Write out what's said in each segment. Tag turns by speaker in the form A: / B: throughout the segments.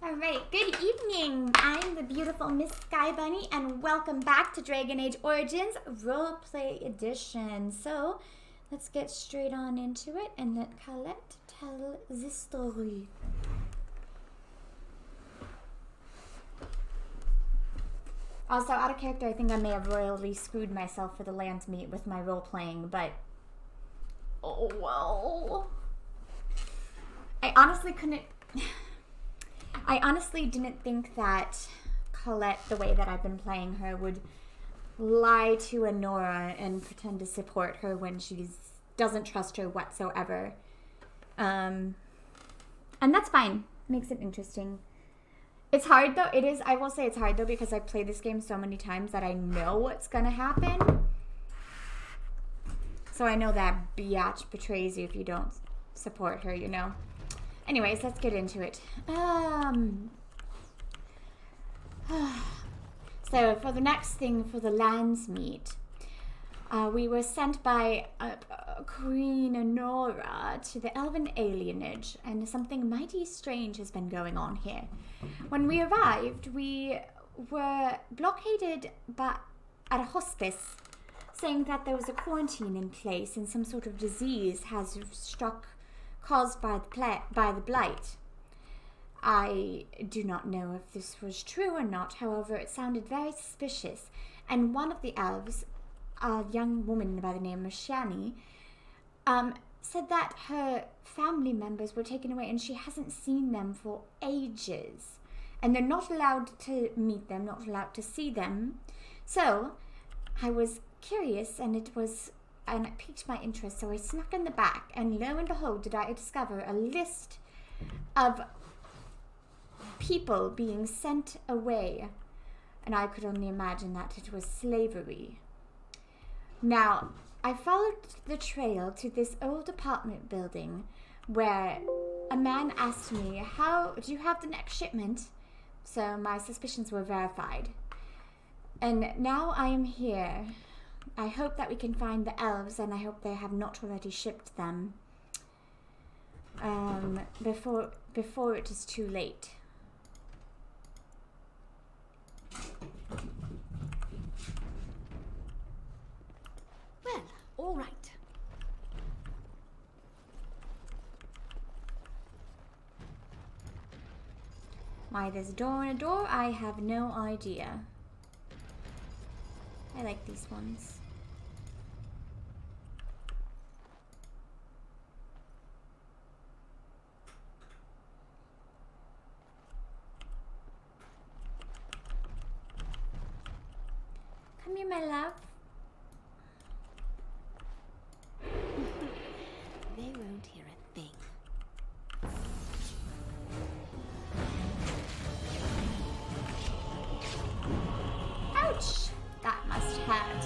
A: Alright, good evening! I'm the beautiful Miss Sky Bunny, and welcome back to Dragon Age Origins Roleplay Edition. So, let's get straight on into it and let Colette tell the story. Also, out of character, I think I may have royally screwed myself for the land meet with my role-playing, but... oh well... I honestly didn't think that Colette, the way that I've been playing her, would lie to Anora and pretend to support her when she doesn't trust her whatsoever. And that's fine. Makes it interesting. It's hard though. I will say it's hard though because I've played this game so many times that I know what's gonna happen. So I know that biatch betrays you if you don't support her, you know. Anyways, let's get into it. So for the next thing, for the lands meet, we were sent by Queen Anora to the Elven alienage, and something mighty strange has been going on here. When we arrived, we were blockaded at a hospice, saying that there was a quarantine in place and some sort of disease has struck, caused by the blight. I do not know if this was true or not, however, it sounded very suspicious, and one of the elves, a young woman by the name of Shani, said that her family members were taken away and she hasn't seen them for ages, and they're not allowed to meet them, not allowed to see them. So I was curious, and it piqued my interest, so I snuck in the back, and lo and behold did I discover a list of people being sent away, and I could only imagine that it was slavery. Now, I followed the trail to this old apartment building where a man asked me, "How do you have the next shipment?" So my suspicions were verified. And now I am here. I hope that we can find the elves, and I hope they have not already shipped them before it is too late.
B: Well, all right.
A: Why there's a door and a door, I have no idea. I like these ones. Come here, my love.
B: They won't hear a thing.
A: Ouch! That must hurt.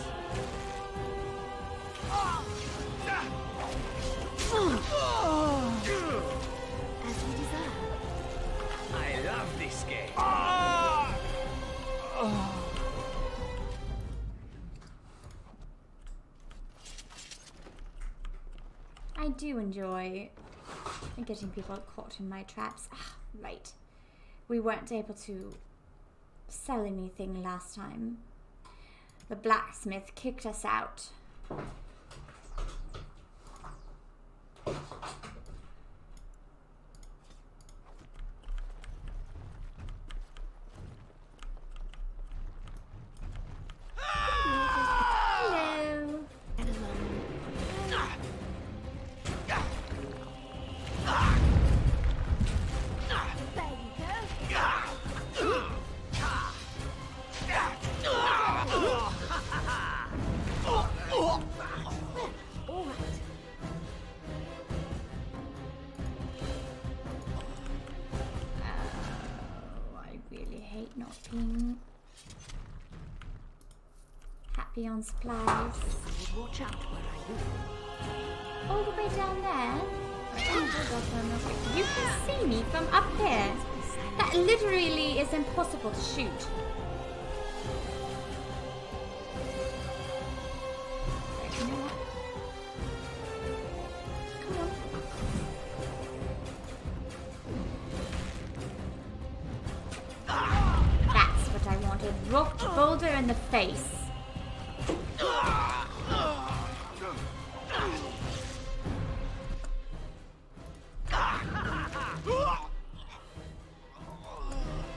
B: As we deserve.
C: I love this game.
A: I do enjoy getting people caught in my traps. Right. We weren't able to sell anything last time. The blacksmith kicked us out. Hello.
B: And alone. There you go. Well, all right.
A: Oh, I really hate not being happy on supplies.
B: Watch out where I live.
A: All the way down there? You can see me from up here. That literally is impossible to shoot. You know what? Come on. a boulder in the face.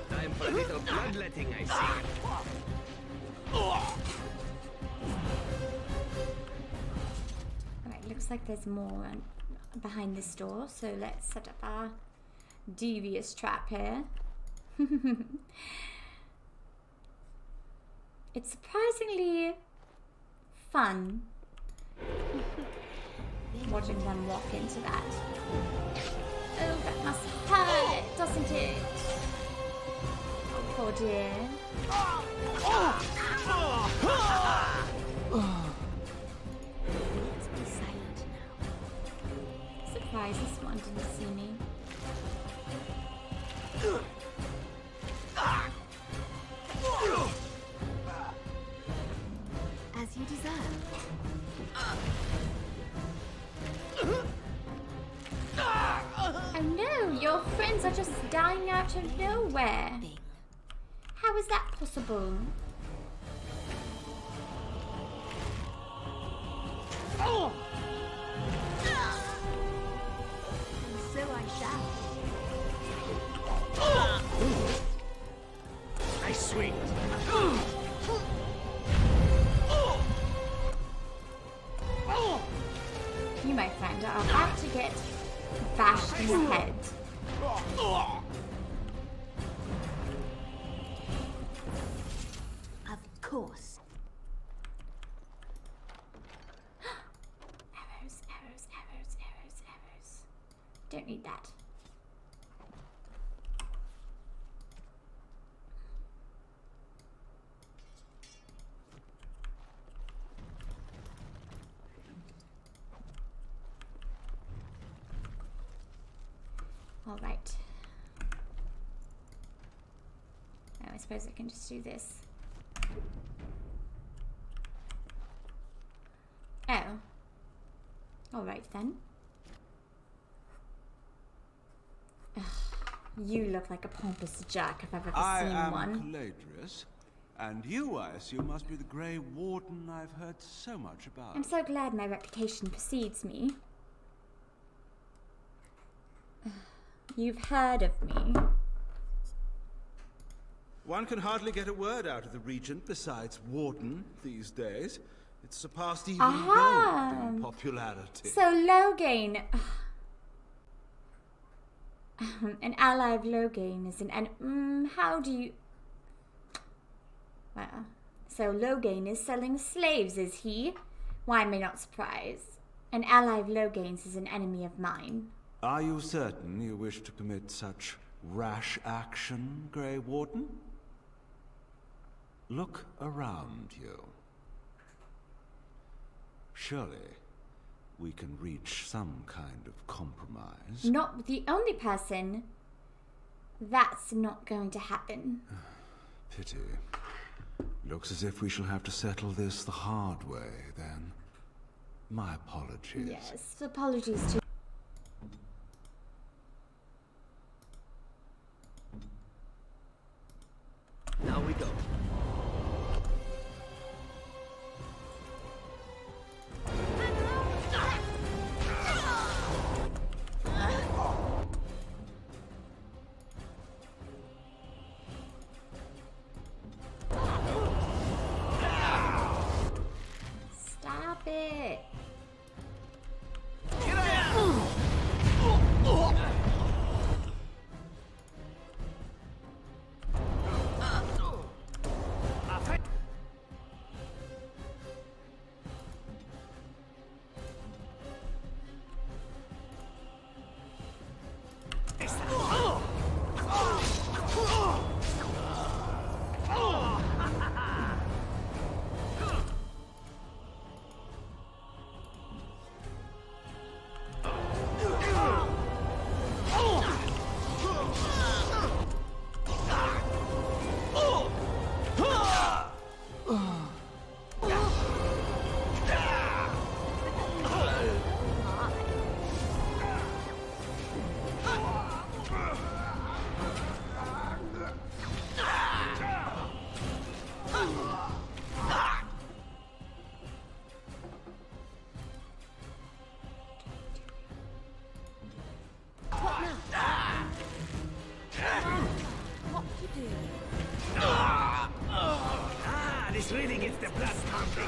C: Time for a little bloodletting, I see.
A: Alright, looks like there's more behind this door, so let's set up our devious trap here. It's surprisingly fun watching them walk into that. Oh, that must hurt, doesn't it? Oh, poor dear.
B: Let's be silent now.
A: Surprised this one didn't see me.
B: As you deserve.
A: Oh no, your friends are just dying out of nowhere.
B: Thing.
A: How is that possible?
B: And so I shall.
C: Nice swing.
A: You, my friend, are about to get bashed in the head.
B: Of course.
A: Arrows, arrows, arrows, arrows, arrows. Don't need that. All right. Oh, I suppose I can just do this. Oh. All right then. Ugh, you look like a pompous jack if I've ever
D: I
A: seen
D: am
A: one.
D: Caladrius, and you, I assume, must be the Grey Warden I've heard so much about.
A: I'm so glad my reputation precedes me. Ugh, you've heard of me.
D: One can hardly get a word out of the Regent besides Warden these days. It's surpassed even
A: Aha!
D: gold in popularity.
A: So Loghain, an ally of Loghain is how do you? Well, so Loghain is selling slaves, is he? Why am I not surprised? An ally of Loghain's is an enemy of mine.
D: Are you certain you wish to commit such rash action, Grey Warden? Look around you. Surely we can reach some kind of compromise.
A: Not the only person. That's not going to happen.
D: Pity. Looks as if we shall have to settle this the hard way, then. My apologies.
A: Yes, apologies to.
C: Now we go.
A: Stop it.
C: This really gets the blood pumping.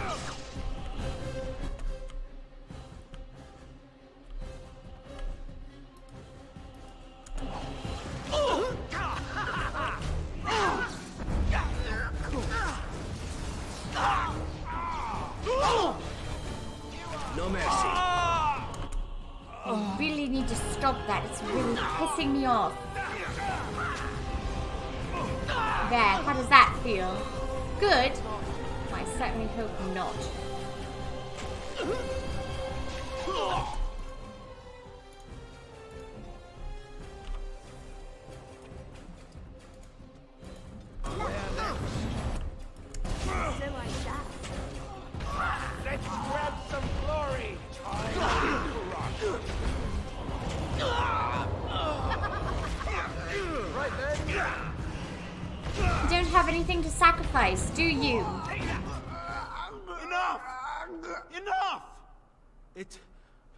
C: No mercy.
A: I really need to stop that. It's really pissing me off. There, how does that feel? Good? I certainly hope not.
B: So I shall.
C: Let's grab some glory. Right then.
A: You don't have anything to sacrifice, do you?
E: Enough! Enough! It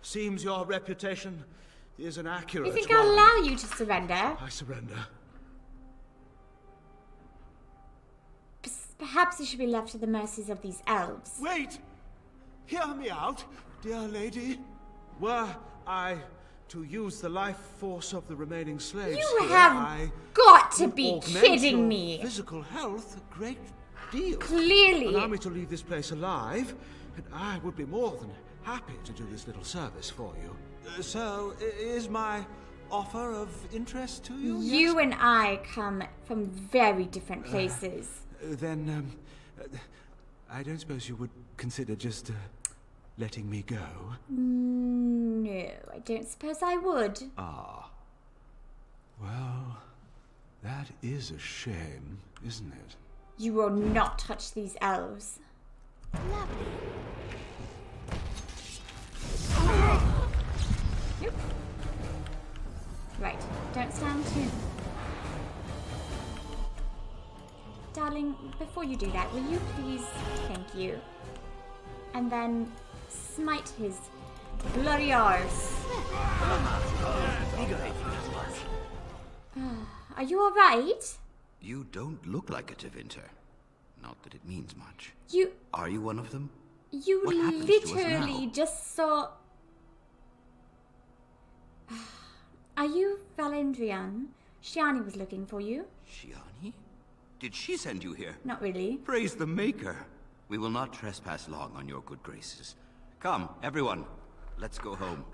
E: seems your reputation is an accurate
A: You think
E: one.
A: I'll allow you to surrender?
E: I surrender.
A: Perhaps you should be left to the mercies of these elves.
E: Wait! Hear me out, dear lady. Were I to use the life force of the remaining slaves
A: You
E: here,
A: have
E: I
A: got to
E: would
A: be
E: augment
A: kidding
E: your
A: me.
E: physical health a great deal.
A: Clearly.
E: Allow me to leave this place alive, and I would be more than happy to do this little service for you. So, is my offer of interest to you?
A: You and I come from very different places.
E: Then, I don't suppose you would consider just letting me go?
A: No, I don't suppose I would.
D: Ah. Well, that is a shame, isn't it?
A: You will not touch these elves. Nope. Right, don't stand too. Darling, before you do that, will you please, thank you, and then smite his bloody arse. Are you alright?
F: You don't look like a Tevinter. Not that it means much.
A: You
F: Are you one of them?
A: You
F: What happens to us
A: literally
F: now?
A: just saw. Are you Valendrian? Shiani was looking for you.
F: Shiani? Did she send you here?
A: Not really.
F: Praise the Maker. We will not trespass long on your good graces. Come, everyone. Let's go home.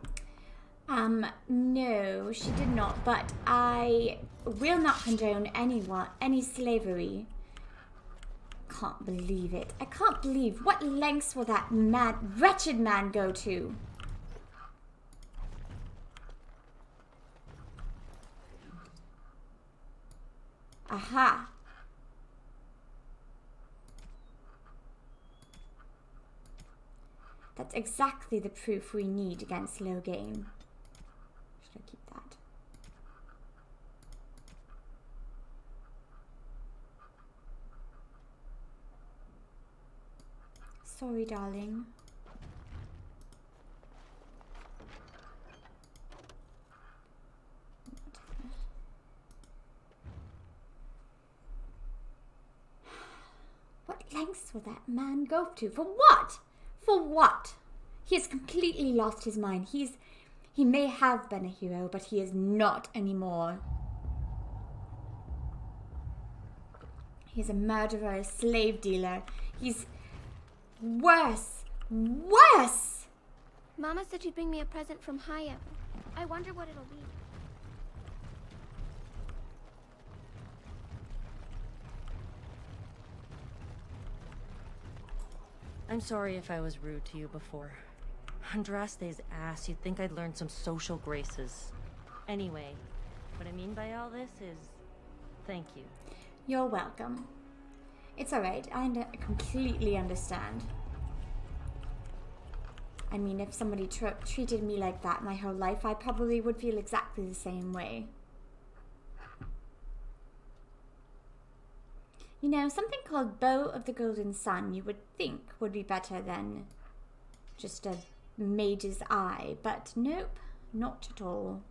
A: No, she did not, but I will not condone any slavery. Can't believe it. I can't believe what lengths will that mad, wretched man go to. Aha. That's exactly the proof we need against Loghain. Should I keep that? Sorry, darling. What lengths will that man go to? For what? For what? He has completely lost his mind. He may have been a hero, but he is not anymore. He's a murderer, a slave dealer. He's worse. Worse!
G: Mama said she'd bring me a present from Haya. I wonder what it'll be.
H: I'm sorry if I was rude to you before. Andraste's ass, you'd think I'd learned some social graces. Anyway, what I mean by all this is, thank you.
A: You're welcome. It's alright. I completely understand. I mean, if somebody treated me like that my whole life, I probably would feel exactly the same way. You know, something called Bow of the Golden Sun you would think would be better than just a mage's eye, but nope, not at all.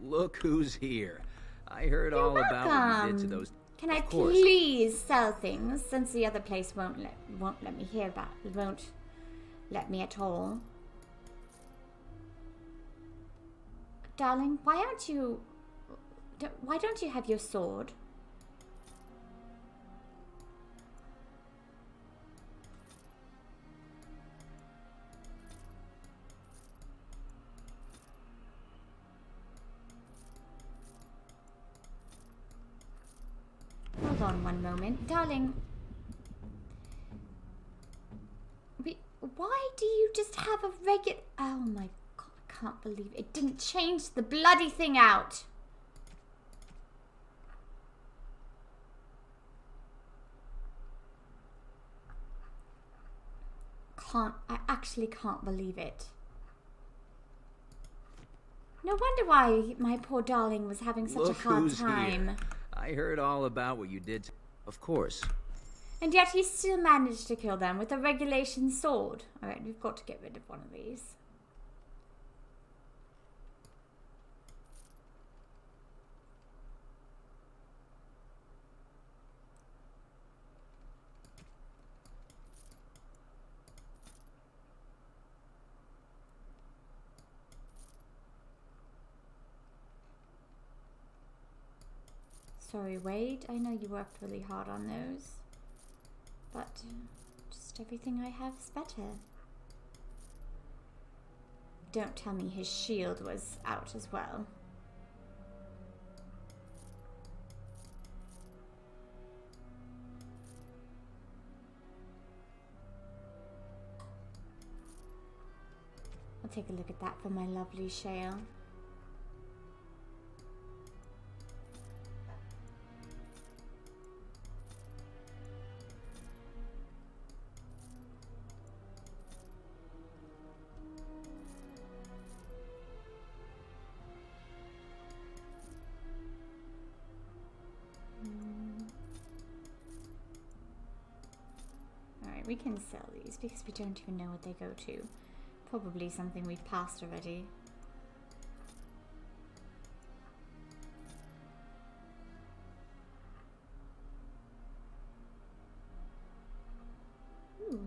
C: Look who's here. I heard
A: You're
C: all about what you did to
A: welcome.
C: those...
A: Can I
C: Of course.
A: please sell things, since the other place won't let me hear about won't let me at all? Darling, why don't you have your sword? Hold on one moment. Darling. Why do you just have a regular... Oh my god, I can't believe it didn't change the bloody thing out. I actually can't believe it. No wonder why my poor darling was having such
C: Look
A: a hard
C: who's
A: time.
C: here. I heard all about what you did. Of course.
A: And yet he still managed to kill them with a regulation sword. Alright, we've got to get rid of one of these. Sorry, Wade. I know you worked really hard on those. But just everything I have is better. Don't tell me his shield was out as well. I'll take a look at that for my lovely Shale. Alright, we can sell these because we don't even know what they go to. Probably something we've passed already. Ooh.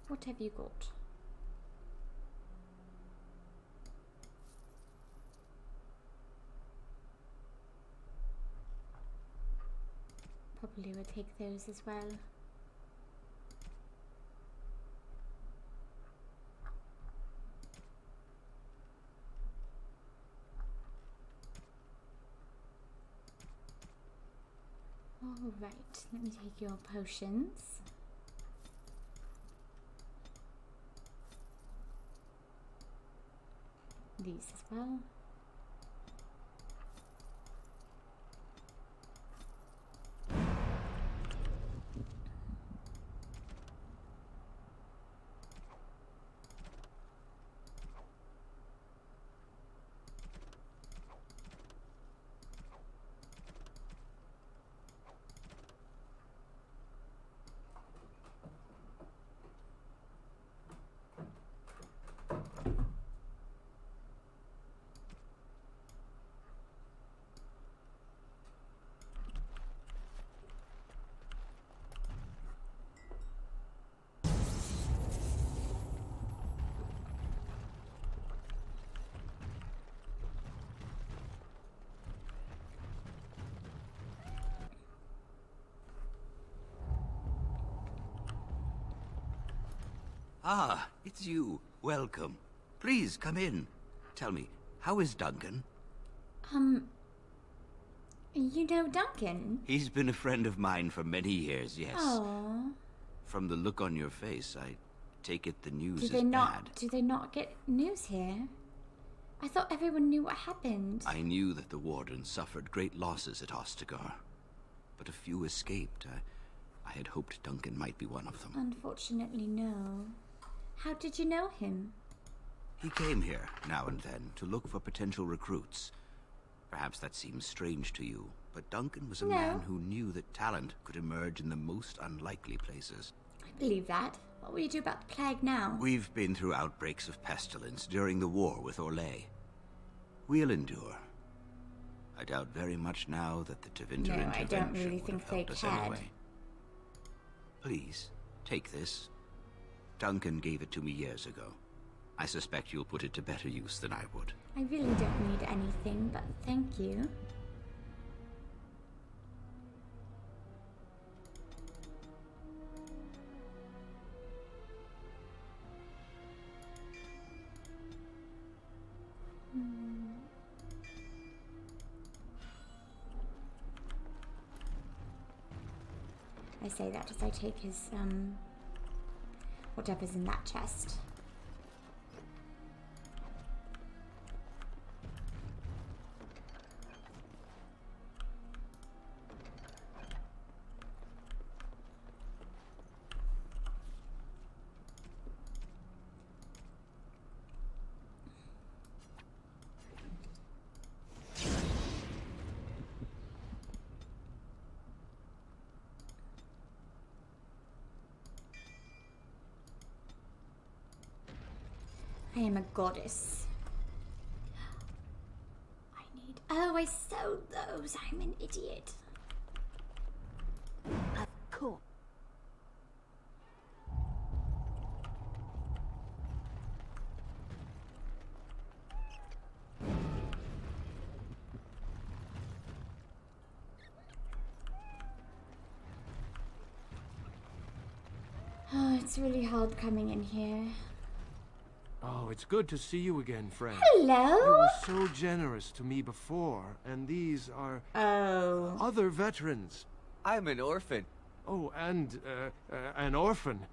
A: What have you got? Probably will take those as well. Alright, let me take your potions. These as well.
F: Ah, it's you. Welcome. Please, come in. Tell me, how is Duncan?
A: You know Duncan?
F: He's been a friend of mine for many years, yes.
A: Oh.
F: From the look on your face, I take it the news
A: Do
F: is
A: they
F: bad.
A: not get news here? I thought everyone knew what happened.
F: I knew that the Warden suffered great losses at Ostagar, but a few escaped. I had hoped Duncan might be one of them.
A: Unfortunately, no. How did you know him?
F: He came here, now and then, to look for potential recruits. Perhaps that seems strange to you, but Duncan was a man who knew that talent could emerge in the most unlikely places.
A: I believe that. What will you do about the plague now?
F: We've been through outbreaks of pestilence during the war with Orlais. We'll endure. I doubt very much now that the Tevinter
A: No, I
F: intervention
A: don't really
F: would
A: think
F: have
A: they
F: helped us
A: cared.
F: anyway. Please, take this. Duncan gave it to me years ago. I suspect you'll put it to better use than I would.
A: I really don't need anything, but thank you. I say that as I take his, whatever's in that chest. I am a goddess. I need... Oh, I sewed those. I'm an idiot.
B: Of course.
A: Oh, it's really hard coming in here.
E: Oh, it's good to see you again, friend.
A: Hello?
E: You were so generous to me before, and these are
A: Oh.
E: other veterans.
C: I'm an orphan.
E: Oh, and an orphan.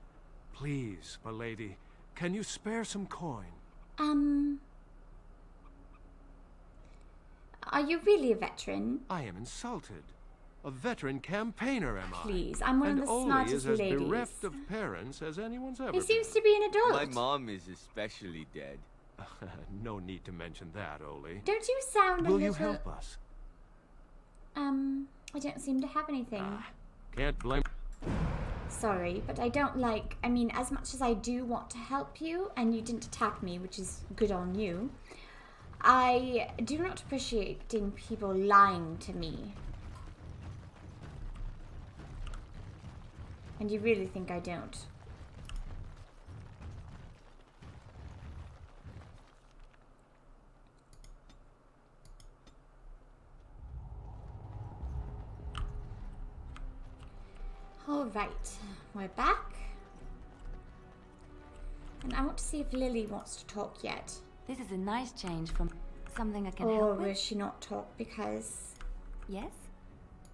E: Please, my lady, can you spare some coin?
A: Are you really a veteran?
E: I am insulted. A veteran campaigner, am I?
A: Please, I'm one
E: and
A: of the
E: Oli
A: smartest
E: is as
A: ladies.
E: bereft of parents as anyone's ever
A: He
E: been.
A: seems to be an adult.
C: My mom is especially dead.
E: No need to mention that, Oli.
A: Don't you sound a
E: Will
A: little...
E: you help us?
A: I don't seem to have anything.
E: Can't blame...
A: Sorry, but I don't like... I mean, as much as I do want to help you, and you didn't attack me, which is good on you, I do not appreciate people lying to me. And you really think I don't? All right, we're back. And I want to see if Lily wants to talk yet.
I: This is a nice change from something I can
A: Or
I: help
A: will
I: with.
A: she not talk because
I: Yes?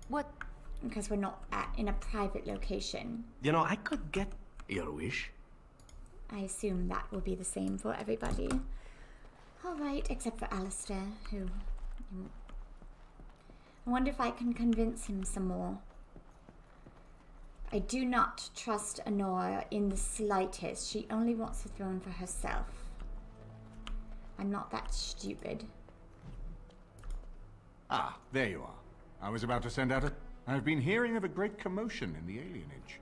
I: What?
A: we're not in a private location?
J: You know, I could get your wish.
A: I assume that will be the same for everybody. Alright, except for Alistair, who... I wonder if I can convince him some more. I do not trust Honora in the slightest. She only wants the throne for herself. I'm not that stupid.
K: Ah, there you are. I was about to send out a... I've been hearing of a great commotion in the alienage.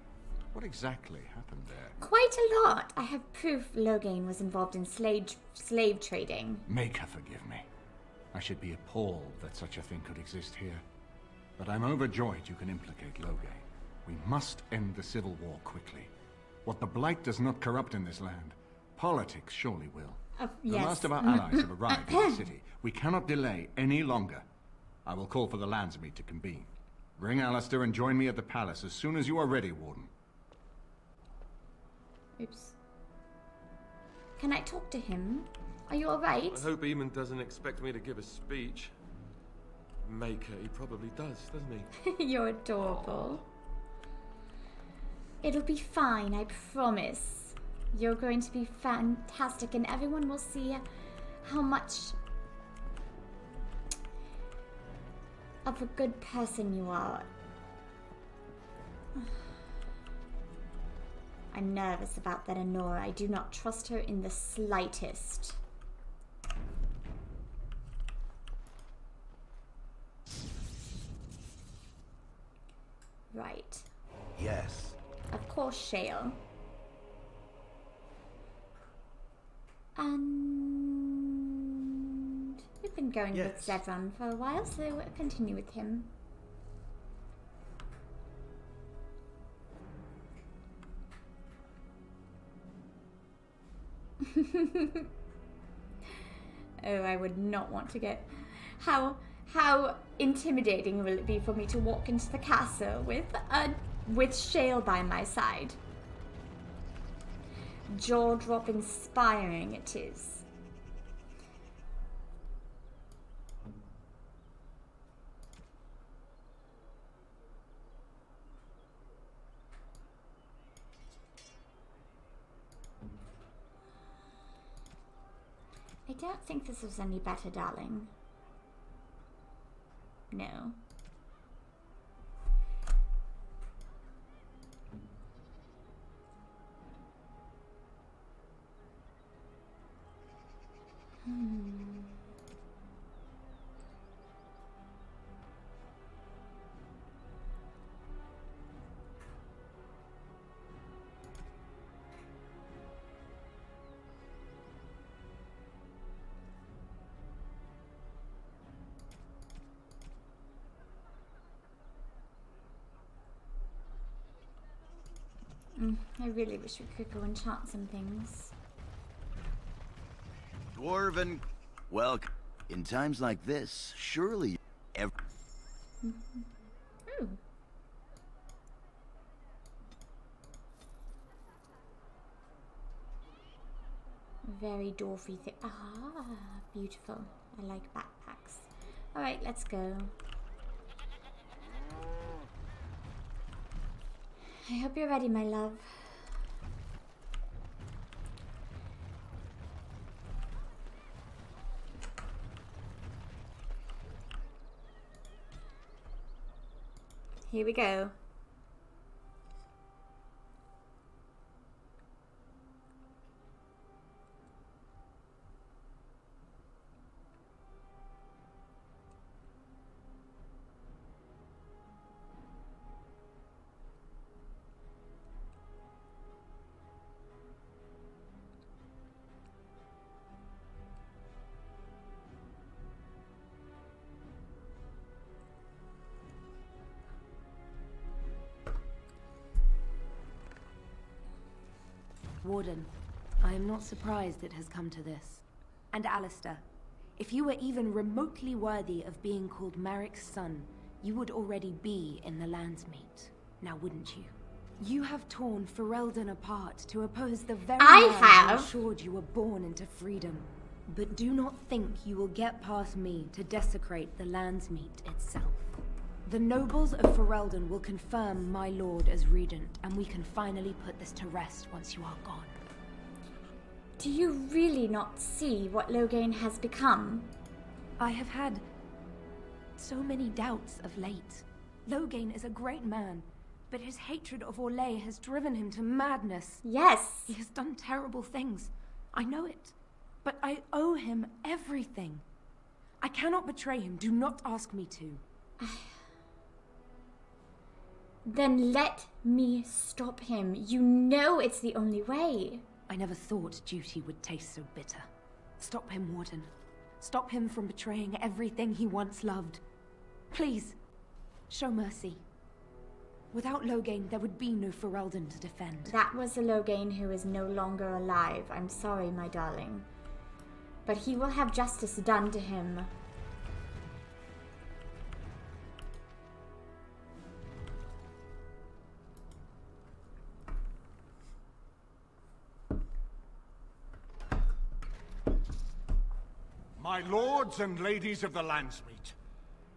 K: What exactly happened there?
A: Quite a lot. I have proof Loghain was involved in slave trading.
K: Make her forgive me. I should be appalled that such a thing could exist here. But I'm overjoyed you can implicate Loghain. We must end the civil war quickly. What the Blight does not corrupt in this land, politics surely will. The
A: Yes.
K: last of our allies have arrived in the city. We cannot delay any longer. I will call for the Landsmeet to convene. Bring Alistair and join me at the palace as soon as you are ready, Warden.
A: Oops. Can I talk to him? Are you alright?
L: I hope Eamon doesn't expect me to give a speech. Maker, he probably does, doesn't he?
A: You're adorable. It'll be fine, I promise. You're going to be fantastic and everyone will see how much of a good person you are. I'm nervous about that Honora. I do not trust her in the slightest. Right.
J: Yes.
A: Of course, Shale. And we've been going with
E: Yes.
A: Zevran for a while, so we'll continue with him. Oh, I would not want to get... How intimidating will it be for me to walk into the castle with Shale by my side? Jaw-drop inspiring it is. I don't think this was any better, darling. No. I really wish we could go and chant some things.
M: Dwarven, well, in times like this, surely
A: Ooh. Very dwarfy thing. Ah, beautiful. I like backpacks. Alright, let's go. I hope you're ready, my love. Here we go.
I: Warden, I am not surprised it has come to this. And Alistair, if you were even remotely worthy of being called Marik's son, you would already be in the Landsmeet, now wouldn't you? You have torn Ferelden apart to oppose the very man who ensured you were born into freedom. But do not think you will get past me to desecrate the Landsmeet itself. The nobles of Ferelden will confirm my lord as regent, and we can finally put this to rest once you are gone.
A: Do you really not see what Loghain has become?
I: I have had so many doubts of late. Loghain is a great man, but his hatred of Orlais has driven him to madness.
A: Yes.
I: He has done terrible things. I know it. But I owe him everything. I cannot betray him. Do not ask me to.
A: Then let me stop him. You know it's the only way.
I: I never thought duty would taste so bitter. Stop him, Warden. Stop him from betraying everything he once loved. Please, show mercy. Without Loghain, there would be no Ferelden to defend.
A: That was a Loghain who is no longer alive. I'm sorry, my darling. But he will have justice done to him.
K: My lords and ladies of the Landsmeet,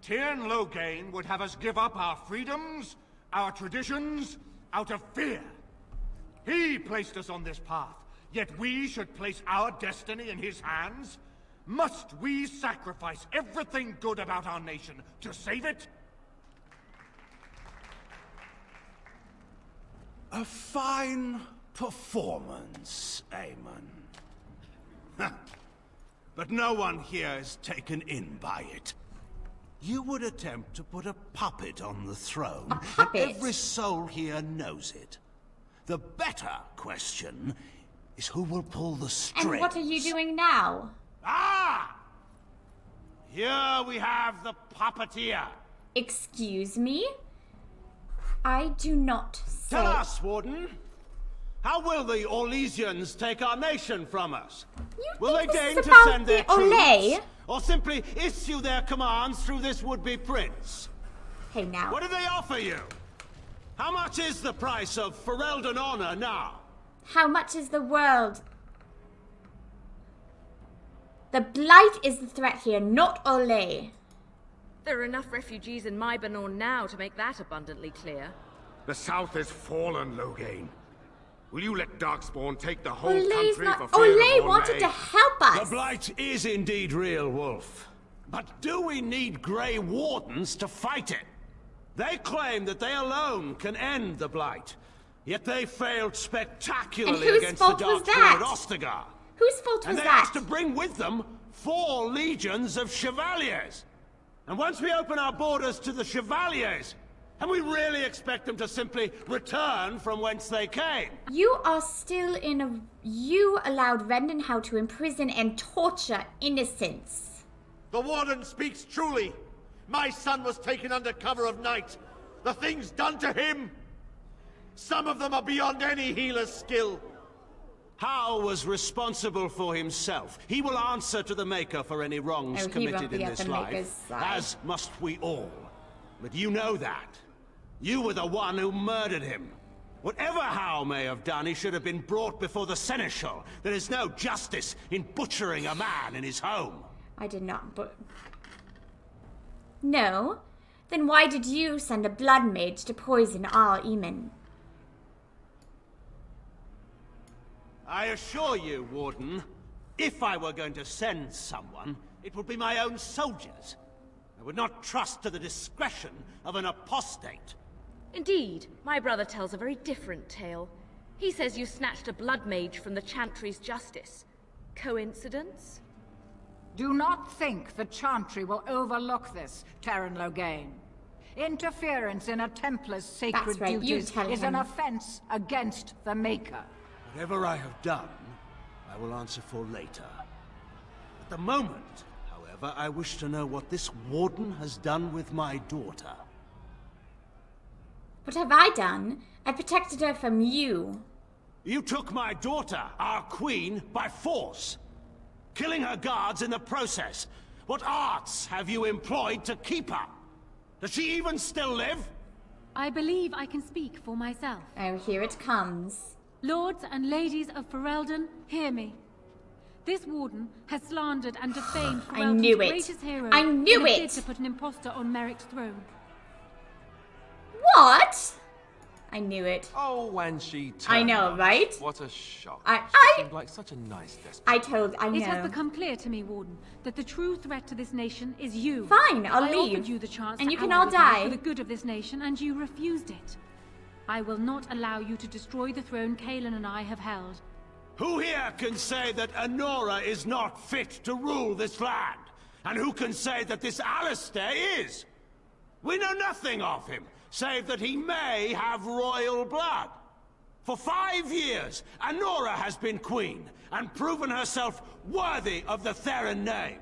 K: Tyrn Loghain would have us give up our freedoms, our traditions, out of fear. He placed us on this path, yet we should place our destiny in his hands? Must we sacrifice everything good about our nation to save it?
D: A fine performance, Aemon.
E: But no one here is taken in by it. You would attempt to put a puppet on the throne, and every soul here knows it. The better question is who will pull the strings.
A: And what are you doing now?
E: Ah! Here we have the puppeteer.
A: Excuse me? I do not say...
E: Tell us, Warden. How will the Orlesians take our nation from us? Will they deign to send their troops? Or simply issue their commands through this would-be prince?
A: Hey, now.
E: What do they offer you? How much is the price of Ferelden honor now?
A: How much is the world? The Blight is the threat here, not Olay.
B: There are enough refugees in Mybanor now to make that abundantly clear.
K: The south has fallen, Loghain. Will you let Darkspawn take the whole
A: Olay's
K: country
A: not...
K: for fear
A: Olay
K: of
A: wanted to help us.
E: The Blight is indeed real, Wolf. But do we need Grey Wardens to fight it? They claim that they alone can end the Blight. Yet they failed spectacularly against the Darkspawn at Ostagar.
A: Whose fault was that?
E: And they asked to bring with them 4 legions of Chevaliers. And once we open our borders to the Chevaliers, and we really expect them to simply return from whence they came?
A: You are still in a... You allowed Rendenhau to imprison and torture innocents.
N: The Warden speaks truly. My son was taken under cover of night. The things done to him, some of them are beyond any healer's skill.
E: Hal was responsible for himself. He will answer to the Maker for any wrongs committed in this life, as must we all. But you know that. You were the one who murdered him. Whatever Hal may have done, he should have been brought before the Seneschal. There is no justice in butchering a man in his home.
A: I did not, but... No? Then why did you send a blood mage to poison our Eamon?
E: I assure you, Warden, if I were going to send someone, it would be my own soldiers. I would not trust to the discretion of an apostate.
B: Indeed, my brother tells a very different tale. He says you snatched a blood mage from the Chantry's justice. Coincidence?
O: Do not think the Chantry will overlook this, Terran Loghain. Interference in a Templar's sacred duties is an offense against the Maker.
E: Whatever I have done, I will answer for later. At the moment, however, I wish to know what this Warden has done with my daughter.
A: What have I done? I protected her from you.
E: You took my daughter, our queen, by force, killing her guards in the process. What arts have you employed to keep her? Does she even still live?
P: I believe I can speak for myself.
A: Oh, here it comes.
P: Lords and ladies of Ferelden, hear me. This Warden has slandered and defamed Ferelden's greatest hero.
A: I knew
P: in a
A: it!
P: bid to put an impostor on Merrick's throne.
A: What? I knew it.
L: Oh, when she turned
A: I know,
L: up.
A: right?
L: What a shock.
A: I
L: seemed like such a nice despot.
A: I know.
P: It has become clear to me, Warden, that the true threat to this nation is you.
A: Fine, I'll
P: I
A: leave.
P: offered you the chance
A: and
P: to
A: you can
P: ally
A: all
P: with me
A: die.
P: for the good of this nation, and you refused it. I will not allow you to destroy the throne Cailan and I have held.
E: Who here can say that Anora is not fit to rule this land? And who can say that this Alistair is? We know nothing of him, save that he may have royal blood. For 5 years, Anora has been queen, and proven herself worthy of the Theron name.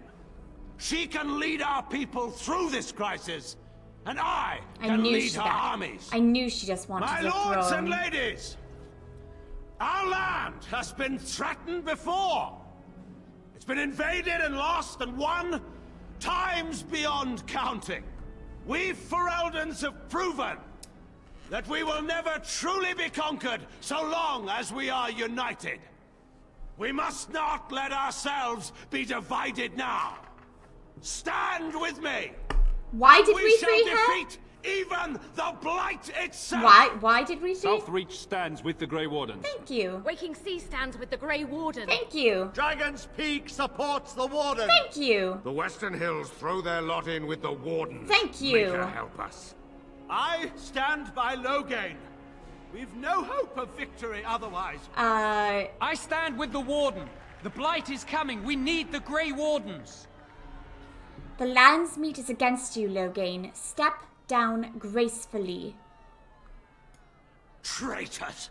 E: She can lead our people through this crisis, and I can lead her armies.
A: I knew she just wanted
E: My
A: the
E: lords
A: throne.
E: and ladies, our land has been threatened before. It's been invaded and lost and won times beyond counting. We Fereldans have proven that we will never truly be conquered so long as we are united. We must not let ourselves be divided now. Stand with me.
A: Why did we
E: shall
A: free her?
E: defeat even the Blight itself.
A: Why did we free?
Q: Southreach stands with the Grey Wardens.
A: Thank you.
B: Waking Sea stands with the Grey Warden.
A: Thank you.
N: Dragon's Peak supports the Warden.
A: Thank you.
K: The Western Hills throw their lot in with the Wardens.
A: Thank you.
K: Maker help us.
E: I stand by Loghain. We've no hope of victory otherwise.
R: I stand with the Warden. The Blight is coming. We need the Grey Wardens.
A: The Landsmeet is against you, Loghain. Step down gracefully.
E: Traitors!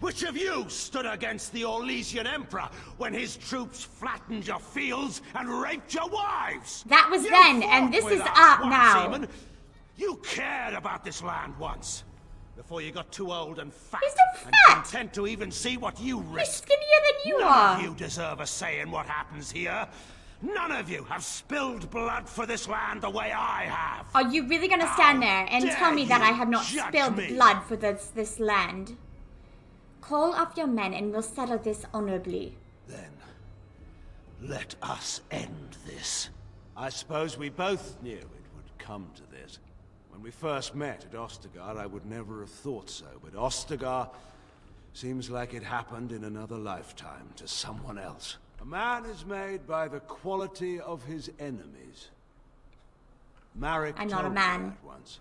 E: Which of you stood against the Orlesian Emperor when his troops flattened your fields and raped your wives?
A: That was then, and this is up now.
E: Seaman. You cared about this land once, before you got too old and fat.
A: He's so
E: and
A: fat.
E: content to even see what you risk.
A: He's skinnier than you
E: None
A: are.
E: of you deserve a say in what happens here. None of you have spilled blood for this land the way I have.
A: Are you really gonna stand there and tell me that I have not spilled blood for this land? Call off your men and we'll settle this honorably.
E: Then, let us end this. I suppose we both knew it would come to this. When we first met at Ostagar, I would never have thought so, but Ostagar seems like it happened in another lifetime to someone else. A man is made by the quality of his enemies. Marek
A: I'm not
E: told
A: a
E: me
A: man.
E: that once.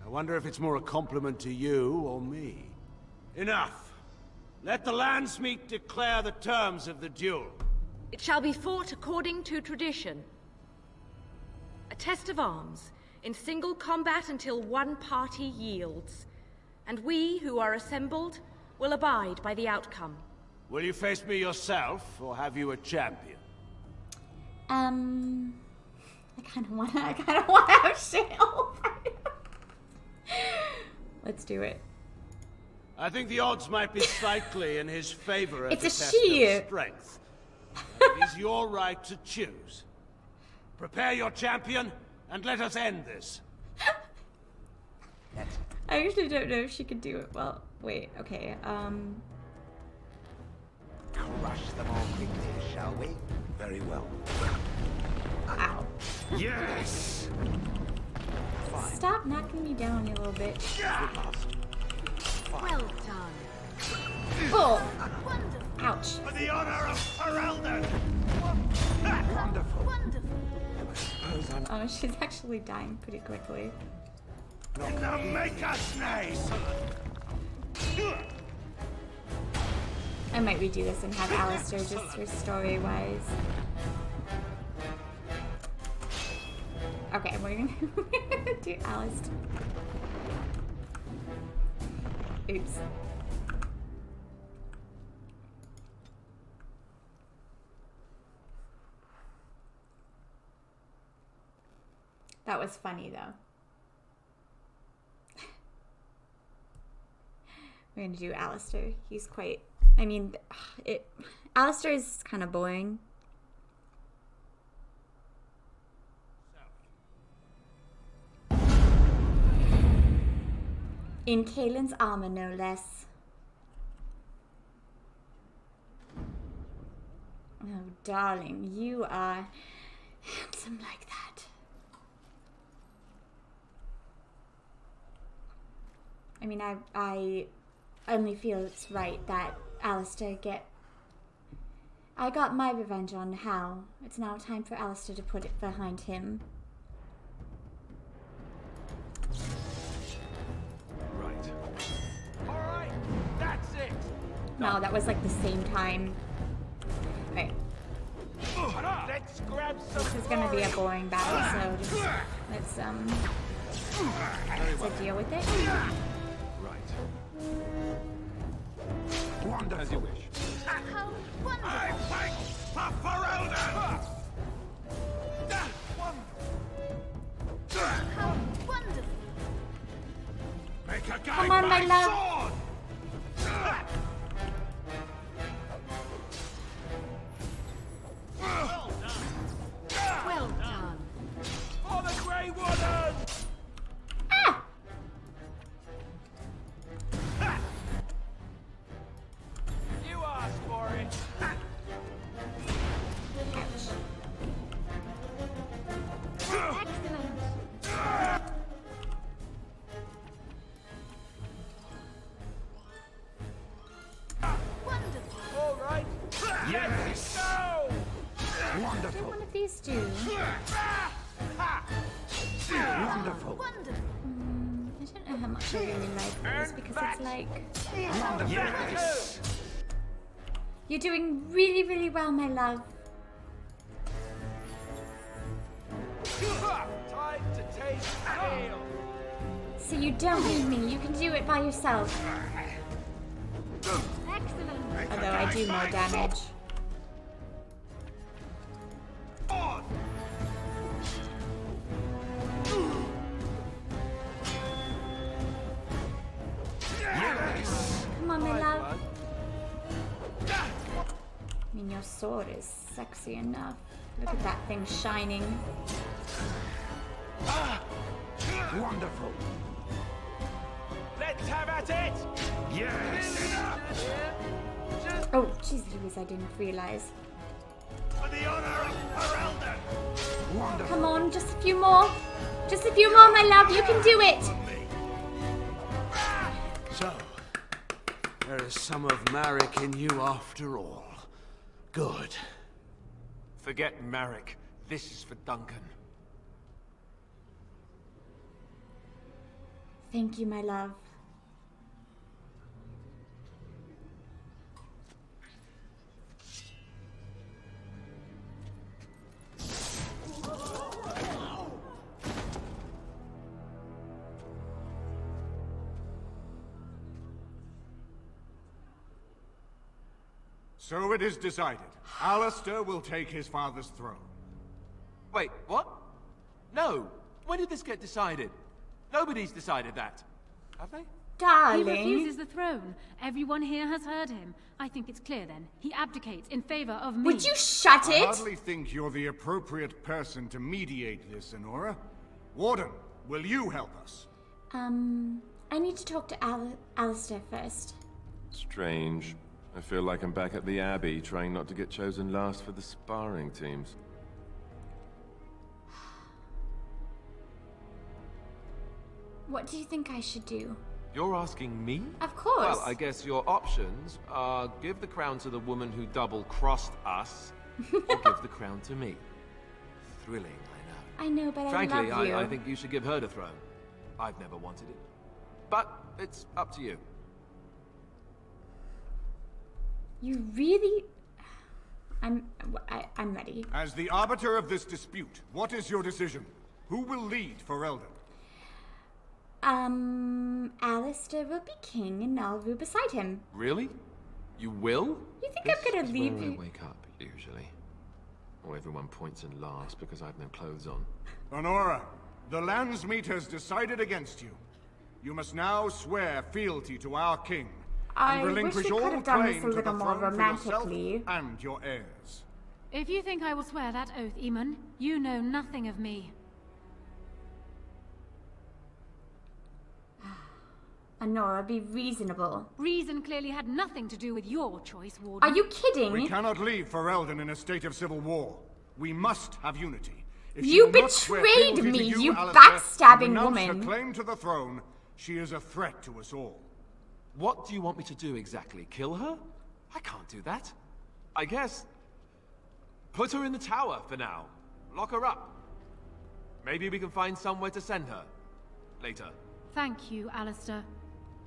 E: I wonder if it's more a compliment to you or me. Enough. Let the Landsmeet declare the terms of the duel.
B: It shall be fought according to tradition. A test of arms, in single combat until one party yields. And we, who are assembled, will abide by the outcome.
E: Will you face me yourself, or have you a champion?
A: I kind of want to have Shale. Let's do it.
E: I think the odds might be slightly in his favor.
A: It's
E: a
A: a
E: test
A: she.
E: of strength. It is your right to choose. Prepare your champion, and let us end this.
A: I actually don't know if she could do it well. Wait, okay,
J: Crush them all quickly, shall we? Very well.
A: Ow.
E: Yes!
A: Stop knocking me down, you little bitch.
B: Well done.
A: Oh! Ouch.
E: For the honor of Ferelden!
J: Wonderful.
A: Oh, she's actually dying pretty quickly.
E: Now make us nice!
A: I might redo this and have Alistair just for story-wise. Okay, we're gonna do Alistair. Oops. That was funny, though. We're gonna do Alistair. He's quite... I mean, Alistair is kind of boring. In Kaelin's armor, no less. Oh, darling, you are handsome like that. I mean, I only feel it's right that Alistair get... I got my revenge on Hal. It's now time for Alistair to put it behind him.
E: Right. Alright, that's it!
A: No, that was like the same time. Right.
E: Let's grab some.
A: This is gonna be a boring battle, so just let's deal with it.
E: Right.
J: Wonderful.
L: As you wish.
G: How wonderful!
E: I fight for Ferelden!
G: How wonderful!
E: Make a guy
A: Come on, my love.
E: sword!
B: Well done.
E: For the Grey Warden!
A: Ah!
E: You asked for it!
G: Excellent! Wonderful!
E: All right.
J: Yes.
E: Go!
A: What
J: Wonderful.
A: do one of these do?
J: Wonderful.
G: Wonderful!
A: I don't know how much I really like those because it's like...
J: Yes.
A: You're doing really, really well, my love.
E: Time to take tail!
A: So you don't need me. You can do it by yourself. Although I do more damage. Come on, my love. I mean, your sword is sexy enough. Look at that thing shining.
C: Wonderful. Let's have at it. Yes.
A: Oh, jeez, Louise, I didn't realize.
C: For the honor of Ferelden. Wonderful.
A: Come on, just a few more. Just a few more, my love. You can do it.
E: So, there is some of Marek in you after all. Good.
C: Forget Marek. This is for Duncan.
A: Thank you, my love.
K: So it is decided. Alistair will take his father's throne.
L: Wait, what? No. When did this get decided? Nobody's decided that. Have they?
A: Darling.
P: He refuses the throne. Everyone here has heard him. I think it's clear then. He abdicates in favor of me.
A: Would you shut it?
K: I hardly think you're the appropriate person to mediate this, Enora. Warden, will you help us?
A: I need to talk to Alistair first.
L: Strange. I feel like I'm back at the Abbey, trying not to get chosen last for the sparring teams.
A: What do you think I should do?
L: You're asking me?
A: Of course.
L: Well, I guess your options are give the crown to the woman who double-crossed us, or give the crown to me. Thrilling, I know.
A: I know, but
L: Frankly,
A: I love you.
L: I think you should give her the throne. I've never wanted it. But it's up to you.
A: You really... I'm ready.
K: As the arbiter of this dispute, what is your decision? Who will lead Ferelden?
A: Alistair will be king and I'll rule beside him.
L: Really? You will?
A: You think I'm gonna leave
L: where I
A: you?
L: wake up, usually. Or everyone points and laughs because I have no clothes on.
K: Honora, the Landsmeet has decided against you. You must now swear fealty to our king.
A: I
K: And relinquish
A: wish we could
K: all
A: have done
K: claim
A: this a
K: to the
A: little more
K: throne for yourself
A: romantically.
K: and your heirs.
P: If you think I will swear that oath, Eamon, you know nothing of me.
A: Honora, be reasonable.
P: Reason clearly had nothing to do with your choice, Warden.
A: Are you kidding?
K: We cannot leave Ferelden in a state of civil war. We must have unity. If
A: You
K: she will not swear
A: betrayed
K: fealty to
A: me, you
K: Alistair,
A: backstabbing
K: and renounce
A: woman.
K: her claim to the throne, she is a threat to us all.
L: What do you want me to do exactly? Kill her? I can't do that. I guess... put her in the tower for now. Lock her up. Maybe we can find somewhere to send her. Later.
P: Thank you, Alistair.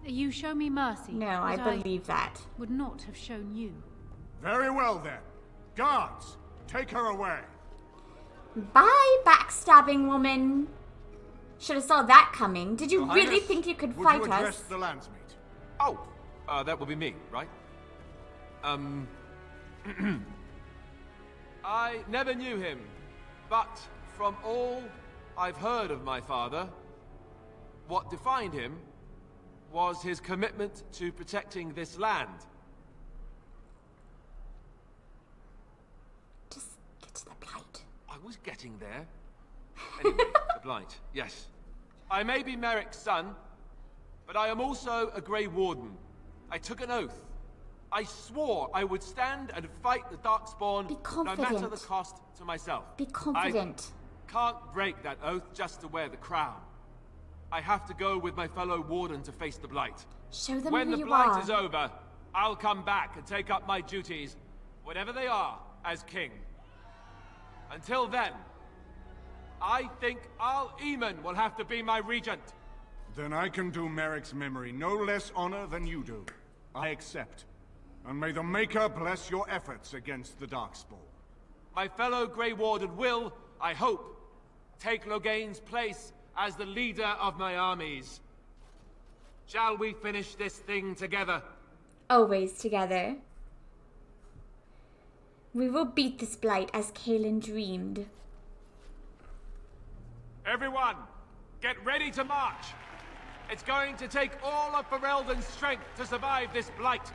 P: You show me mercy.
A: No, I
P: but
A: believe that.
P: Would not have shown you.
K: Very well then. Guards, take her away.
A: Bye, backstabbing woman. Should have saw that coming. Did you
K: Your
A: really
K: Highness,
A: think you could
K: would
A: fight
K: you address
A: us?
K: the Landsmeet?
L: Oh, that would be me, right? I never knew him, but from all I've heard of my father, what defined him was his commitment to protecting this land.
A: Just get to the Blight.
L: I was getting there. Anyway, the Blight, yes. I may be Marek's son, but I am also a Grey Warden. I took an oath. I swore I would stand and fight the Darkspawn, no matter the cost to myself.
A: Be confident.
L: I can't break that oath just to wear the crown. I have to go with my fellow Warden to face the Blight.
A: Show them
L: when
A: who
L: the
A: you
L: Blight
A: are.
L: is over, I'll come back and take up my duties, whatever they are, as king. Until then, I think Al Eamon will have to be my regent.
K: Then I can do Marek's memory no less honor than you do. I accept. And may the Maker bless your efforts against the Darkspawn.
L: My fellow Grey Warden will, I hope, take Loghain's place as the leader of my armies. Shall we finish this thing together?
A: Always together. We will beat this blight as Kaelin dreamed.
L: Everyone, get ready to march. It's going to take all of Ferelden's strength to survive this blight.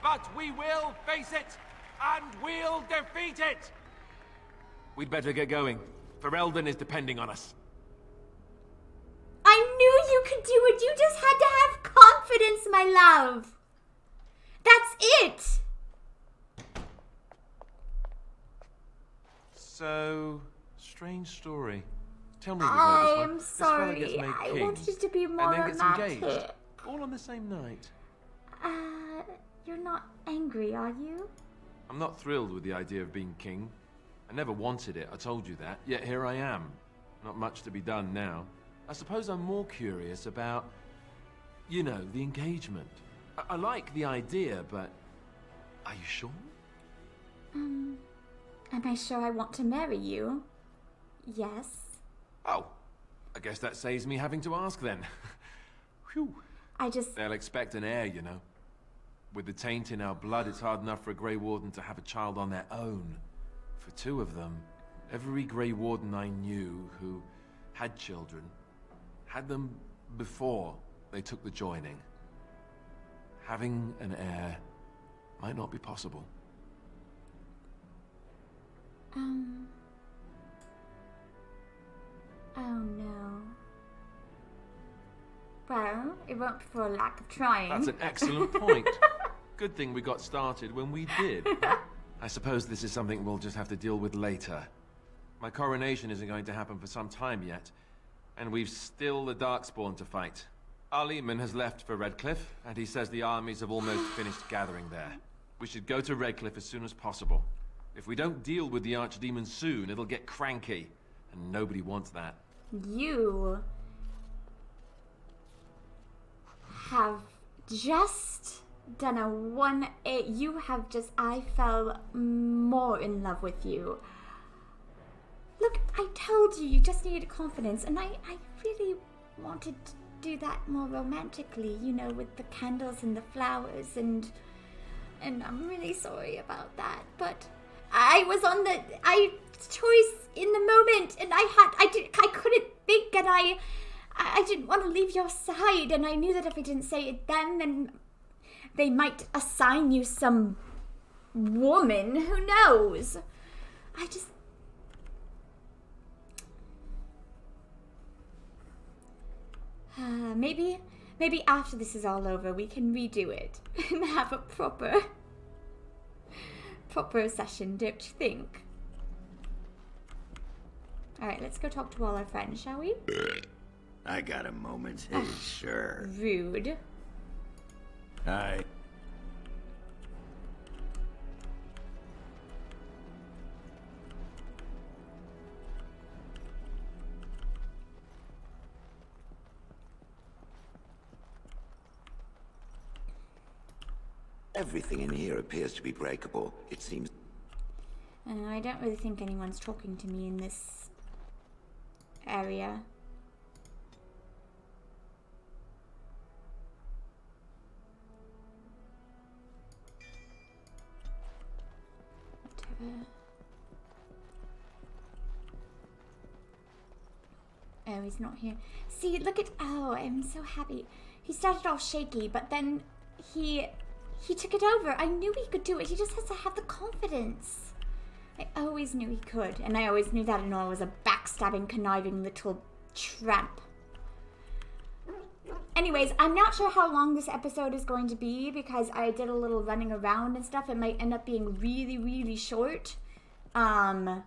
L: But we will face it, and we'll defeat it! We'd better get going. Ferelden is depending on us.
A: I knew you could do it! You just had to have confidence, my love! That's it!
L: So, strange story. Tell me about this one.
A: I'm
L: This fella
A: sorry.
L: gets made
A: I
L: king,
A: wanted it to be more
L: and then gets
A: romantic.
L: engaged. All on the same night.
A: You're not angry, are you?
L: I'm not thrilled with the idea of being king. I never wanted it, I told you that. Yet here I am. Not much to be done now. I suppose I'm more curious about, you know, the engagement. I like the idea, but are you sure?
A: Am I sure I want to marry you? Yes.
L: Oh, I guess that saves me having to ask then. Phew. They'll expect an heir, you know. With the taint in our blood, it's hard enough for a Grey Warden to have a child on their own. For two of them, every Grey Warden I knew who had children had them before they took the joining. Having an heir might not be possible.
A: Oh no. Well, it won't be for a lack of trying.
L: That's an excellent point. Good thing we got started when we did. I suppose this is something we'll just have to deal with later. My coronation isn't going to happen for some time yet, and we've still the Darkspawn to fight. Our Leman has left for Redcliffe, and he says the armies have almost finished gathering there. We should go to Redcliffe as soon as possible. If we don't deal with the Archdemon soon, it'll get cranky, and nobody wants that.
A: You have just done a 180. You have just, I fell more in love with you. Look, I told you, you just needed confidence, and I really wanted to do that more romantically, you know, with the candles and the flowers, and I'm really sorry about that, but I was on the choice in the moment, and I couldn't think, and I didn't want to leave your side, and I knew that if I didn't say it then they might assign you some woman, who knows? Maybe after this is all over, we can redo it and have a proper session, don't you think? Alright, let's go talk to all our friends, shall we?
M: I got a moment. Sure.
A: Rude.
M: Hi.
J: Everything in here appears to be breakable. It seems...
A: I don't really think anyone's talking to me in this area. Whatever. Oh, he's not here. See, look at... Oh, I'm so happy. He started off shaky, but then he took it over. I knew he could do it. He just has to have the confidence. I always knew he could. And I always knew that Anora was a backstabbing, conniving little tramp. Anyways, I'm not sure how long this episode is going to be because I did a little running around and stuff. It might end up being really, really short. And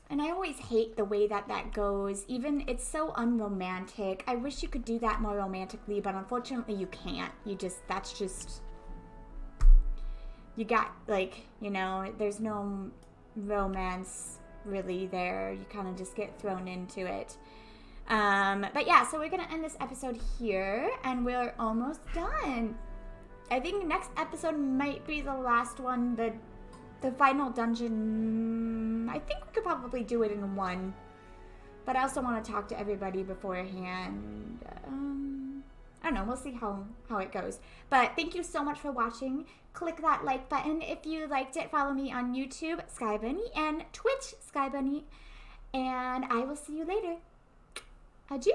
A: I always hate the way that goes. Even, it's so unromantic. I wish you could do that more romantically, but unfortunately you can't. That's just... You got, like, you know, there's no romance really there. You kind of just get thrown into it. But yeah, so we're going to end this episode here, and we're almost done. I think next episode might be the last one, the final dungeon. I think we could probably do it in one. But I also want to talk to everybody beforehand. I don't know. We'll see how it goes. But thank you so much for watching. Click that like button if you liked it. Follow me on YouTube, SkyBunny, and Twitch, SkyBunny. And I will see you later. Adieu.